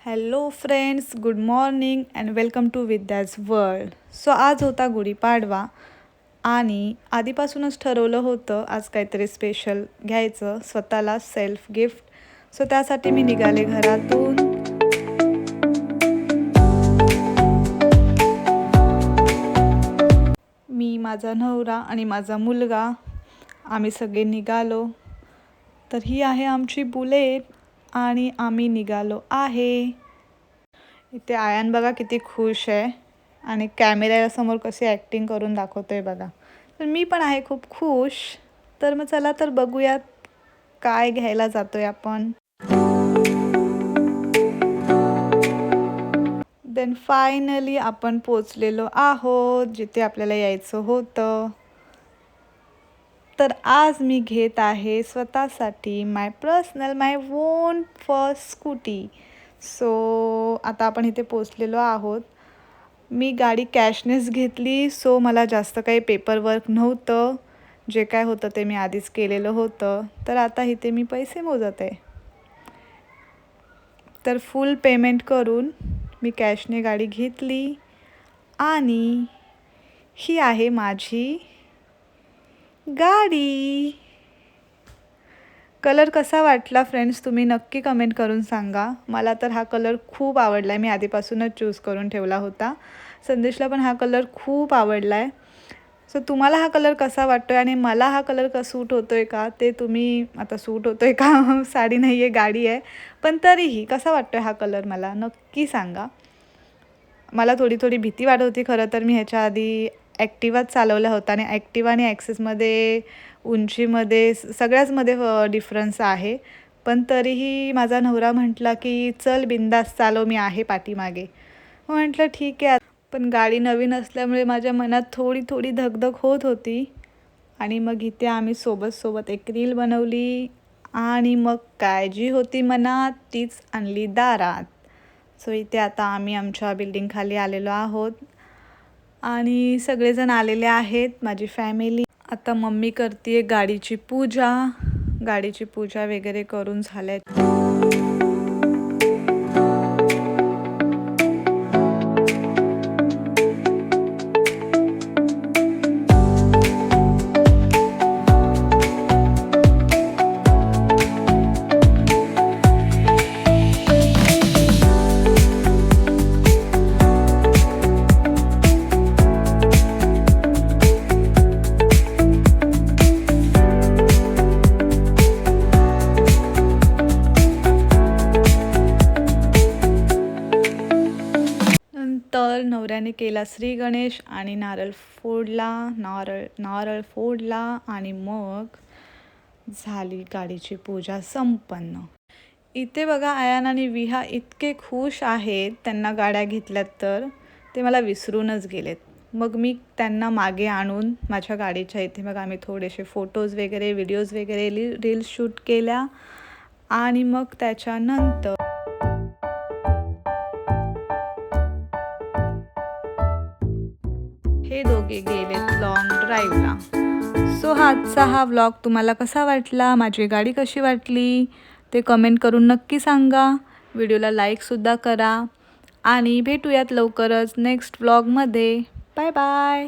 Hello friends, good morning and welcome to Vidya's world. So आज होता गुढीपाडवा आणि आधीपासूनच ठरवलं होतं आज काहीतरी स्पेशल घ्यायचं स्वतःला, सेल्फ गिफ्ट. सो त्यासाठी मी निघाले घरातून. मी, माझा नवरा आणि माझा मुलगा आम्ही सगळे निघालो. तर ही आहे आमची बुलेट आणि आम्ही निघालो आहे. इथे आयान बघा किती खुश आहे आणि कॅमेऱ्यासमोर कशी ॲक्टिंग करून दाखवतोय बघा. तर मी पण आहे खूप खुश. तर मग चला तर बघूयात काय घ्यायला जातोय आपण. देन फायनली आपण पोचलेलो आहोत जिथे आपल्याला यायचं होतं. तर आज मी घेत आहे स्वतःसाठी माय ओन फर्स्ट स्कूटी. सो आता आपण इथे पोचलेलो आहोत. मी गाडी कॅशनेच घेतली. सो मला जास्त काही पेपरवर्क नव्हतं. जे काय होतं ते मी आधीच केलेलं होतं. तर आता इथे मी पैसे मोजत आहे. तर फुल पेमेंट करून मी कॅशने गाडी घेतली आणि ही आहे माझी गाडी. कलर कसा वाटला फ्रेंड्स तुम्ही नक्की कमेंट करून सांगा. मला तर हा कलर खूप आवडला आहे. मी आधीपासूनच चूज करून ठेवला होता. संदेशला पण हा कलर खूप आवडला आहे. सो तुम्हाला हा कलर कसा वाटतो आहे आणि मला हा कलर सूट होतो आहे का ते तुम्ही आता सूट होतो आहे का साडी नाही आहे गाडी आहे पण तरीही कसा वाटतो आहे हा कलर मला नक्की सांगा. मला थोडी भीती वाटत होती खरं तर. मी ह्याच्या आधी ॲक्टिवाच चालवला होता आणि ॲक्टिवा आणि ॲक्सेसमध्ये उंचीमध्ये सगळ्याचमध्ये डिफरन्स आहे. पण तरीही माझा नवरा म्हटला की चल बिंदास चालव, मी आहे पाठीमागे. म्हटलं ठीक आहे. पण गाडी नवीन असल्यामुळे माझ्या मनात थोडी धगधग होत होती. आणि मग इथे आम्ही सोबत एक रील बनवली आणि मग काय जी होती मनात तीच आणली दारात. सो इथे आता आम्ही आमच्या बिल्डिंग खाली आलेलो आहोत आणि सगळेजण आलेले आहेत माझी फॅमिली. आता मम्मी करते गाडीची पूजा वगैरे करून झाल्या. तर नवऱ्याने केला श्री गणेश आणि नारळ फोडला आणि मग झाली गाडीची पूजा संपन्न. इथे बघा आयान आणि विहा इतके खुश आहेत त्यांना गाड्या घेतल्यात तर ते मला विसरूनच गेलेत. मग मी त्यांना मागे आणून माझ्या गाडीच्या इथे मग आम्ही थोडेसे फोटोज वगैरे व्हिडिओज वगैरे रील्स शूट केल्या आणि मग त्याच्यानंतर हे दोघे गेलेत लॉंग ड्राईव्हला. सो आजचा हा व्लॉग तुम्हाला कसा वाटला, माझी गाडी कशी वाटली ते कमेंट करून नक्की सांगा. व्हिडिओला लाईकसुद्धा करा आणि भेटूयात लवकरच नेक्स्ट व्लॉगमध्ये. Bye bye.